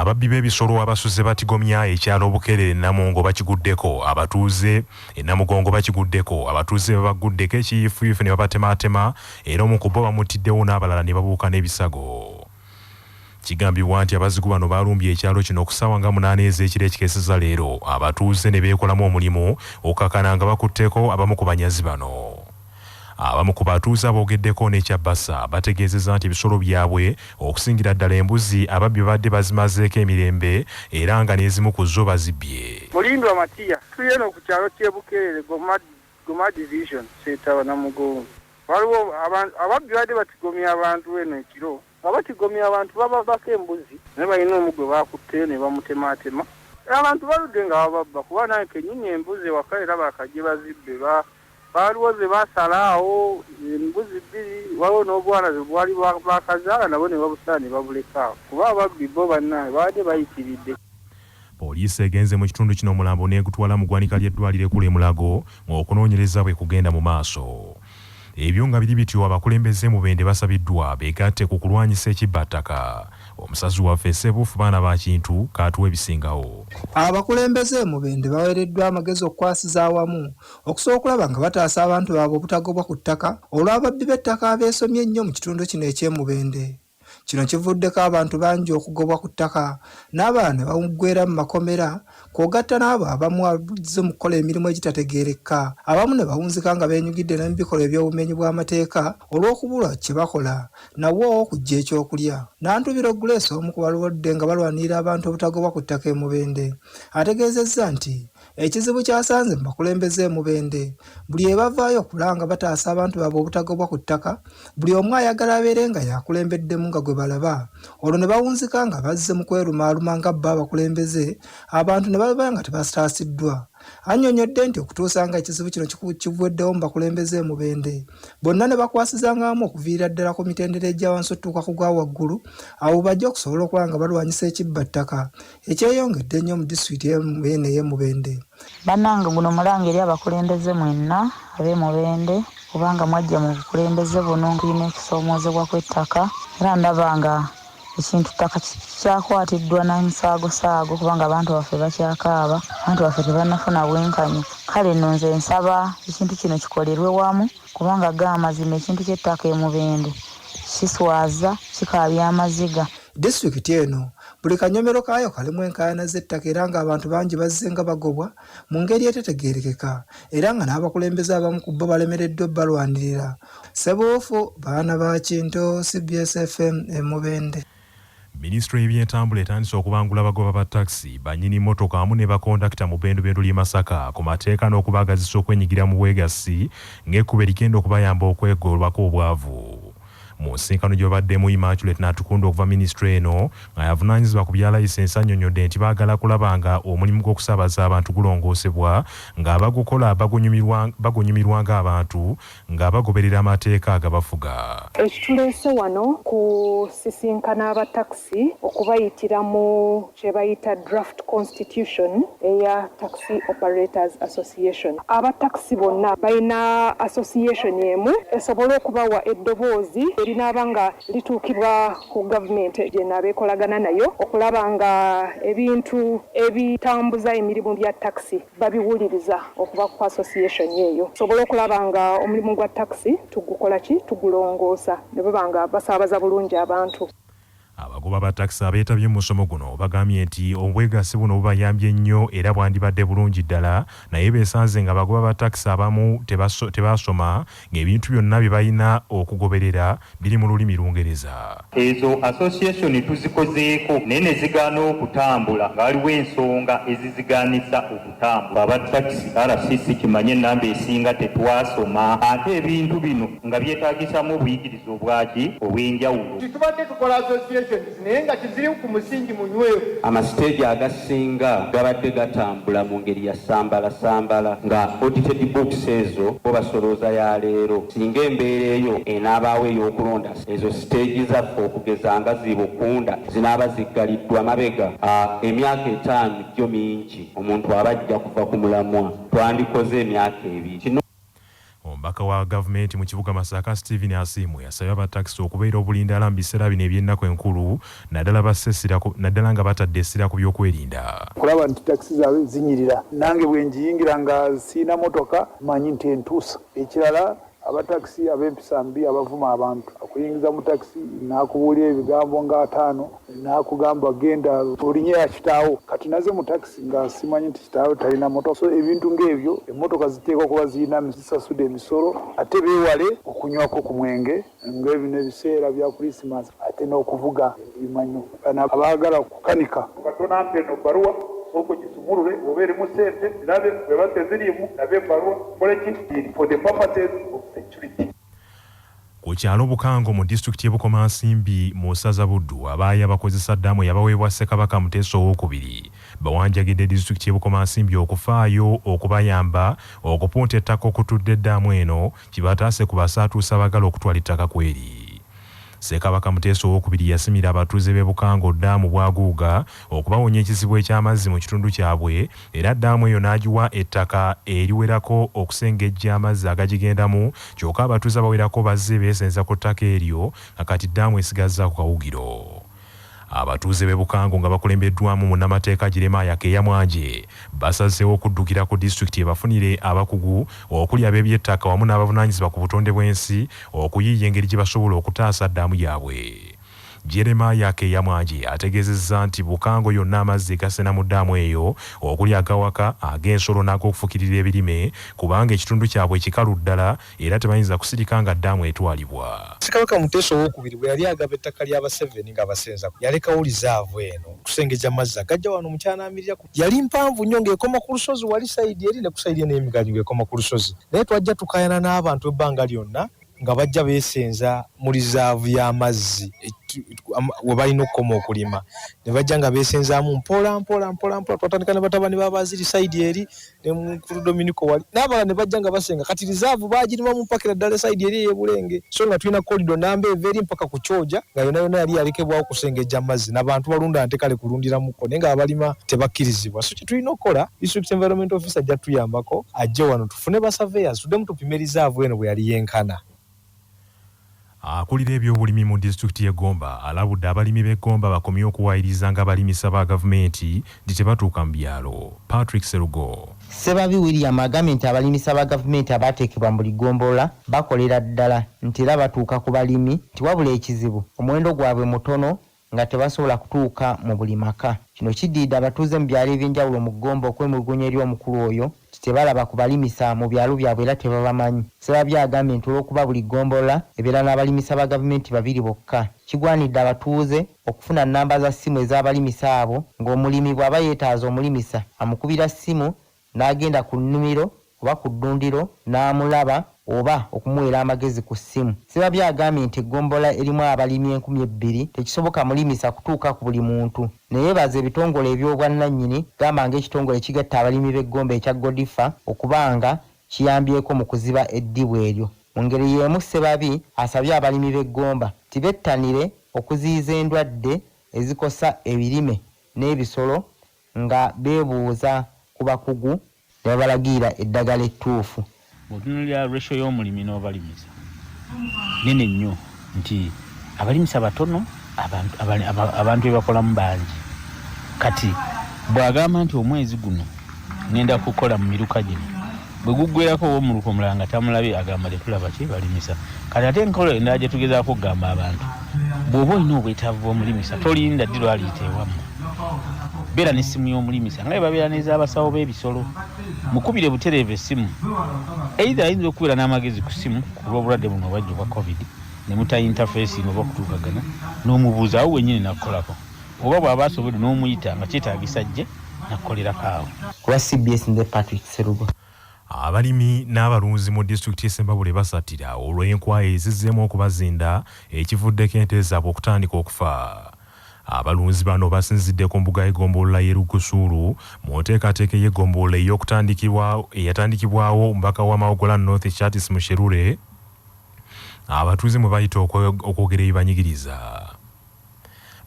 Ababbi b'ebisolo abasuze batigomya ekyalo Bukeerere Namungo bakiguddeko abatuuze Namugongo bakiguddeko abatuuze babaguddeko ekiyiifuyifu ne babatematema era omu ku bo bamutiddewo n'abalala ne babuuka n'ebisago. Kigambibwa nti abazigu bano balumbye ekyalo kino okusaawa nga 8 ez'ekiro ekikeeseza leero abatuuze ne beekolamu omulimu okukakana nga bakutteko abamu ku banyazi bano. Abamu ku batuuze aboogeddeko n'ekyabbasa bategeezezza nti ebisolo byabwe okusingira ddala embuzi ababbi badde bazimazeeko emirembe era nga n'ezimu ku zo bazibbye. Mulindwa Matiya tuyeno ku kyalo ky'e Bukeerere Goma division Setawa Namugongo. Waliwo ababbi badde batigomya abantu eno ekiro nga batigomya abantu babavako embuzi ne balina omugwe bakutte ne bamutematema. Abantu baludde nga bababba kuba naye kennyini embuzi waka era bakajje bazibbe Baliwo ze basalaawo embuzi bbiri waliwo n'obwana ze bwali bakazaala nabo ne babusaana ne babulekaawo kuba ababbi bo bannaabwe baadde bayitiridde. Poliisi egenze mu kitundu kino omulambo n'egutwala mu ggwanika ly'eddwaliro ekkulu e Mulago ng'okunoonyereza bwe kugenda mu maaso. Ebyo nga biri bityo abakulembeze mu Bende basabiddwa beegatte ku kulwanyisa ekibbattaka. Omusazi waffe Ssebuufu baana ba Kintu kaatuwa ebisingawo. Abakulembeze mu Bende baweereddwa amagezi okukwasiza awamu okusobola okulaba nga bataasa abantu baabwe obutagobwa ku ttaka olw'ababbi b'ettaka abeesomye ennyo mu kitundu kino eky'e Bende. Kino kivuddeko abantu bangi okugobwa ku ttaka n'abaana ne baggweera mu makomera kwogatta n'abo abamu abuzze mu kukola emirimu egitategeerekka abamu ne bawunzika nga beenyigidde ne mu bikolwa eby'obumenyi bw'amateeka olw'okubulwa kye bakola nawo okujja ekyokulya. Nantubiro Grace omu ku balwadde nga balwanirira abantu obutagobwa ku ttaka e Bende ategeezezza nti ekizibu kyasanze mu bakulembeze mu Bende buli ebavaayo okulanga bataasa abantu baabwe obutagobwa ku ttaka buli omu ayagala abeere nga yakulembeddemu nga gwe balaba olwo ne bawunzika nga bazze mu kwerumaaluma nga bba abakulembeze abantu ne baba nga tebataasiddwa. Annyonnyodde nti okutuusa nga ekizibu kino kivudddewo mu bakulembeze mu Bende bonna ne bakwasizangamu okuviira ddala ku mitendera egya wansi otuuka ku gwa waggulu abo bajja okusobola okuba nga balwanyisa ekibbattaka ekyeyongedde ennyo mu disitulikiti y'e Bende. Bannange guno mulange eri abakulembeze mwenna ab'e Bende kubanga mwajja mu bukulembeze buno ng'olina ekisoomozebwa kw'ettaka era ndaba nga ekintu ttaka kyakwatiddwa n'emisaagosaago kubanga abantu baffe bakyakaaba abantu baffe tebannafuna bwenkanya. Kale nno nze nsaba ekintu kino kikolerwe wamu kubanga g'amazima ekintu ky'ettaka e Bende kiswaza kikaabya amaziga. Disitulikiti eno buli kanyomero kaayo kalimu enkaayana z'ettaka era ng'abantu bangi bazze nga bagobwa mu ngeri etetegeerekeka era nga n'abakulembeze abamu ku bo balemereddwa balwanirira. Ssebuufu baana ba Kintu, CBS FM e Bende. Minisitule y'ebyentambula etandise okubangula abagoba ba takisi bannyini mmotoka wamu ne bakondakita mu Bendu ly'e Masaka ku mateeka n'okubaagazisa okwenyigira mu bwegassi ng'ekkubo erigenda okubayamba okwegolwako obwavu. Mu nsisinkano gy'obaddemu Immaculate Natukundo okuva minisitule eno nga yavunaanyizibwa ku bya layisensi annyonnyodde nti baagala kulaba nga omulimu gw'okusaabaza abantu gulongoosebwa ng'abagukola bagunyumirwa ng'abantu ng'abagoberera amateeka agabafuga. Ekituleese wano kusisinkana abatakisi okubayitira mu kye bayita draft constitution eya Taxi Operators Association. Abatakisi bonna balina association emu esobola okubawa eddoboozi erinaaba nga lituukibwa ku gavumenti gye naabeekolagana nayo okulaba nga ebintu ebitambuza emirimu bya takisi babiwuliriza okuva ku association eyo. Sobola okulaba nga omulimu gwa takisi tugukola ki tugulongoosa ne baba nga basaabaza bulungi abantu. Abagoba ba takisi abeetabye mu musomo guno bagambye nti obwegassi buno bubayambye nnyo era bwandibadde bulungi ddala naye beesanze nga abagoba ba takisi abamu tebaasoma ng'ebintu byonna bye balina okugoberera biri mu lulimi Lungereza. Ezo association tuzikozeeko naye ne zigaana okutambula nga waliwo ensonga ezizigaanisa okutambula. Abatakisi RCC kimanye ennamba esinga tetwasoma ate ebintu bino nga byetaagisamu obuyigiriza obwaki obw'enjawulo. Tubadde tukola association regulations naye nga teziri ku musingi munywevu. Amasiteegi agasinga gabadde gatambula mu ngeri ya sambala nga audited books ezo bo basolooza ya leero singa embeera eyo enaabaawo ey'okulonda ezo siteegi zaffe okugeza nga zibukunda zinaaba ziggaliddwa mabega emyaka 5 gyo mingi omuntu abajja kuva ku mulamwa twandikoze emyaka 2. Omubaka wa gavumenti mu kibuga Masaka Stephen Asimu yasabye abataxi okubeera obulindala mu biseera bino eby'ennaku enkulu naddala nga batadde essira ku byokwerinda. Kulaba nti taxi zaabwe zinyirira. Nange bwe njiyingira nga siina motoka manyi nti entuusa. Ekirala abataxi ab'empisa mbi abavuma abantu akuyingiza mu taxi n'akubuulira ebigambo nga 5 n'akugamba genda olinye ya kitaawo kati naze mu taxi nga simanyi nti kitaawo talina moto. So ebintu ng'ebyo emmotoka ziteekwa kuba zirina zisasudde emisolo ate beewale okunywako ku mwenge ng'ebino ebiseera bya Christmas ate n'okuvuga ebimanyo abaagala kukanika katona mpeno baruwa soko kisumurule oberemu sente nabe bebate zirimu nabe baruwa koleki for the purposes of security. Ku kyalo Bukango mu disitulikiti y'e Bukomansimbi mu ssaza Buddu abaayi abakozesa ddamu yabaweebwa Ssekabaka Muteesa II bawanjagidde disitulikiti y'e Bukomansimbi okufaayo okubayamba okupunta ettaka okutudde eddamu eno kibataase ku basaatuusa abagala okutwala ettaka kweri. Ssekabaka Muteesa II yasimira abatuuze b'e Bukango ddamu bwaguuga okubawonya ekizibu eky'amazzi mu kitundu kyabwe era ddamu eyo n'agiwa ettaka eriwerako okusengejja amazzi agagigendamu kyokka abatuuze abawerako bazze beesenza ku ttaka eryo kati ddamu esigazza ku kawugiro. Abatuuze b'e Bukango nga bakulembeddwamu munnamateeka Jeremiah Keyamwanje basazeewo okuddukira ku disitulikiti ebafunire abakugu okuli ab'ebyettaka wamu n'abavunaanyizibwa ku butonde bw'ensi okuyiiya engeri gye basobola okutaasa ddamu yaabwe. Jeremiah Keyamwanje ategeezezza nti Bukango yonna amazzi gasena mu ddamu eyo okuli agawaka ag'ensolo n'ag'okufukirira ebirime kubanga ekitundu kyabwe kikalu ddala era tebayinza kusirika nga ddamu etwalibwa. Ssekabaka Muteesa II bwe yali agaba ettaka ly'aba 7 ng'abasenza yalekawo lizaavu eno kusengejja amazzi agajja wano mukyanamirira yali mpanvu nnyo ng'ekoma ku lusozi wali sayidi eri ne ku sayidi n'emigaji ng'ekoma ku lusozi naye twajja tukayana n'abantu ebbanga lyonna nga bajja beesenza mu lizaavu y'amazzi we balina okukoma okulima ne bajja nga beesenzaamu mpola twatandika ne batabani b'abaziri sayidi eri ne ku Dominico wali n'abalala ne bajja nga basenga kati lizaavu baagirimamu mpakira ddala sayidi eri ey'Ebulenge so nga tulina kolido namba eva eri mpaka ku Kyoja nga yonna yali yalekebwawo kusengejja amazzi n'abantu balunda nte kale kulundiramuko naye nga abalima tebakkirizibwa so kye tulina okukola district environment officer ajja tuyambako ajje wano tufune ba surveyors tuddemu tupime lizaavu eno bwe yali yenkana. Akulira ebyobulimi mu disitulikiti y'e Gomba alabudde abalimi b'e Gomba bakomye okuwaayiriza nga balimisa ba gavumenti nti tebatuuka mu byalo. Patrick Serugo. Ssebabi William agambye nti abalimisa ba gavumenti abaateekebwa mu buli ggombolola bakolera ddala nti era batuuka ku balimi nti wabula ekizibu omuwendo gwabwe mutono nga tebasobola kutuuka mu buli maka. Kino kiddiidde abatuuze mu byalo eby'enjawulo mu Gomba okwemulugunya eri omukulu oyo tebalaba kubalimisa mu byalo byabwe era tebabamanyi. Ssebabi agambye nti olw'okuba buli ggombolola ebeera n'abalimisa ba gavumenti 2 bokka kigwanidde abatuuze okufuna nnamba za ssimu ez'abalimisa abo ng'omulimi bw'aba yeetaaza omulimisa amukubira ssimu n'agenda ku nnimiro oba ku ddundiro n'amulaba oba okumuweera amagezi ku ssimu. Ssebabi agambye nti eggombola erimu abalimi 2,000 tekisoboka mulimisa kutuuka ku buli muntu neyeebaza ebitongole eby'obwannannyini gamba ng'ekitongole ekigatta abalimi b'eggomba ekya Godifa okubanga kiyambyeko mu kuziba eddibu eryo. Mu ngeri y'emu Ssebabi asabye abalimi b'eggomba tibettanire okuziyiza endwadde ezikosa ebirime n'ebisolo nga beebuuza ku bakugu ne babalagira eddagala ettuufu. Bw'otunuulira ratio y'omulimi n'obalimisa nene nnyo nti abalimisa batono abantu ebakolamu bangi kati bw'agamba nti omwezi guno ngenda kukola mu miruka gino bwe guggwerako ow'omuluka omulala nga tamulabye agamba tetulaba ki balimisa kati ate enkola endala gye tugezaako okugamba abantu bw'oba olina obwetaavu bw'omulimisa tolinda ddi lwaliita ewammwe beera n'essimu y'omulimisa nga babeera n'ez'abasawo b'ebisolo mukubire butereevu essimu either ayinza okubeera n'amagezi ku ssimu ku lw'obulwadde buno obwajja obwa covid ne muta interface oba kutuukagana n'omubuuza awo wennyini nakkolako oba bw'aba asobodde n'omuyita nga kyetaagisa jje nakkolerako awo. Kuba CBS nze Patrick Serugo. Abalimi n'abalunzi mu disitulikiti y'e Ssembabule basatira olw'enkwaya ezizzeemu okubazinda ekivuddeko ente zaabwe okutandika okufa. Abalunzi bano basinzidde ku mbuga y'eggombolola y'e Rugusulu mu nteekateeka y'eggombolola eyatandikibwawo omubaka w'Amawogola North Charles Musherure abatuuze mwe bayita okwogera ebibanyigiriza.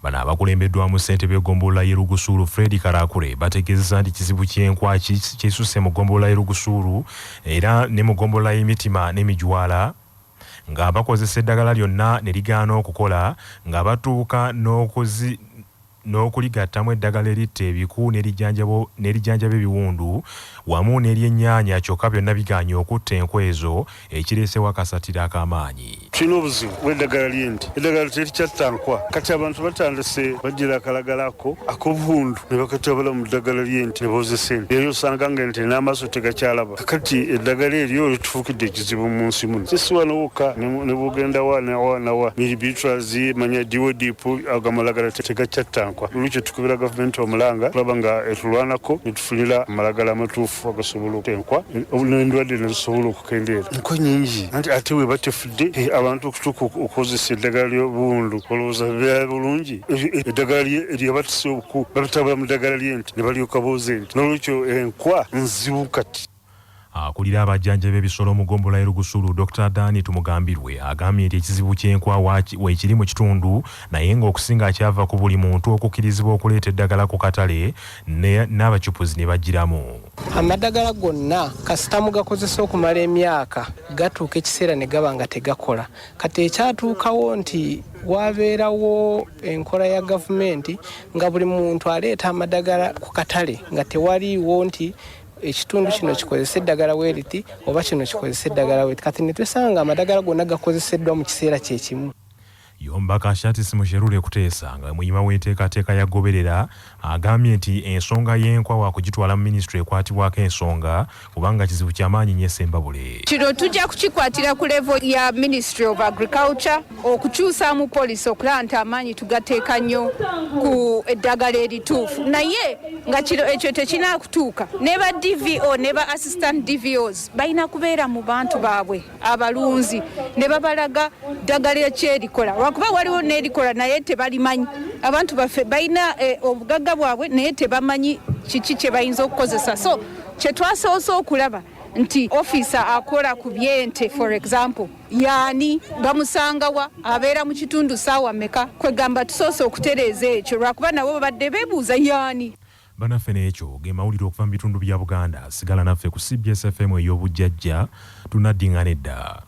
Bano abakulembeddwamu ssentebe w'eggombolola y'e Rugusulu Fred Karakure bategeezezza nti kizibu ky'enkwa kyesuse mu ggombolola y'e Rugusulu era ne mu ggombolola y'Emitima n'Emijwala nga bakozesa eddagala lyonna ne ligaana okukola nga batuuka n'okuligattamu eddagala eritta ebiku n'erijjanjaba ebiwundu wamu n'eryennyaanya kyokka byonna biganye okutta enkwa ezo ekireesewo akasatiro ak'amaanyi. Tulina obuzibu bw'eddagala ly'ente. Eddagala terikyatta nkwa. Kati abantu batandise bagira akalagala ak'obuwundu ne bakatabala mu ddagala ly'ente ne boozesa ente. Eyo osanga ng'ente n'amaaso tegakyalaba. Kati eddagala eryo litufuukidde ekizibu mu nsi muno. Si wano wokka ne bugenda wa milibitras manya diwodipu amalagala tegakyatta nkwa. Olwekyo tukubira gavumenti omulanga tulaba nga etulwanako ne tufunira amalagala amatuufu agasobola okutenkwa n'endwadde ne zisobola okukendeera. Enkwa nnyingi ate we batefudde abantu okutuuka okukozesa eddagala ly'obuwundu olowooza biba bulungi. Eddagala eryabatisa obuku babitabula mu ddagala ly'ente ne balyoka booza ente. N'olwekyo enkwa nzibu kati. Akulira abajjanjabi b'ebisolo mu ggombolola y'e Rugusulu Dr. Dani Tumugambirwe agambye nti ekizibu ky'enkwa weekiri mu kitundu naye ng'okusinga kyava ku buli muntu okukkirizibwa okuleeta eddagala ku katale n'abacupuzi ne bagiramu. Amadagala gonna kasita mugakozesa okumala emyaka gatuuka ekiseera ne gaba nga tegakola. Kati ekyatuukawo nti wabeerawo enkola ya gavumenti nga buli muntu aleeta amadagala ku katale nga tewaliiwo nti ekitundu kino kikozesa eddagala weeriti oba kino kikozesa eddagala weeriti. Kati ne twesanga amadagala gonna gakozeseddwa mu kiseera kye kimu. Yombaka Charles Musherure kuteesa nga muyima w'enteekateeka yagoberera agambye nti ensonga y'enkwa wakugitwala mu minisitule ekwatibwako ensonga kubanga kizibu ky'amaanyi nnyo Sembabule. Kino tujja kukikwatira ku level ya Ministry of Agriculture okukyusa mu poliisi okulaba nti amaanyi tugateeka nnyo ku eddagala erituufu naye nga kino ekyo tekinaakutuuka ne ba DVO ne ba assistant DVOs balina kubeera mu bantu baabwe abalunzi ne babalaga ddagala ekyerikola kuba waliwo n'erikola naye tebalimanyi. Abantu baffe balina obugagga bwabwe naye tebamanyi kiki kye bayinza okukozesa. So kye twasoose okulaba nti ofisa akola ku by'ente for example yaani bamusangawa abeera mu kitundu ssaawa mmeka kwegamba tusoose okutereeza ekyo lwakuba nabo babadde beebuuza yaani. Banaffe n'ekyo ge mawulire okuva mu bitundu bya Buganda sigala naffe ku CBS FM ey'obujjajja tunaddingana edda.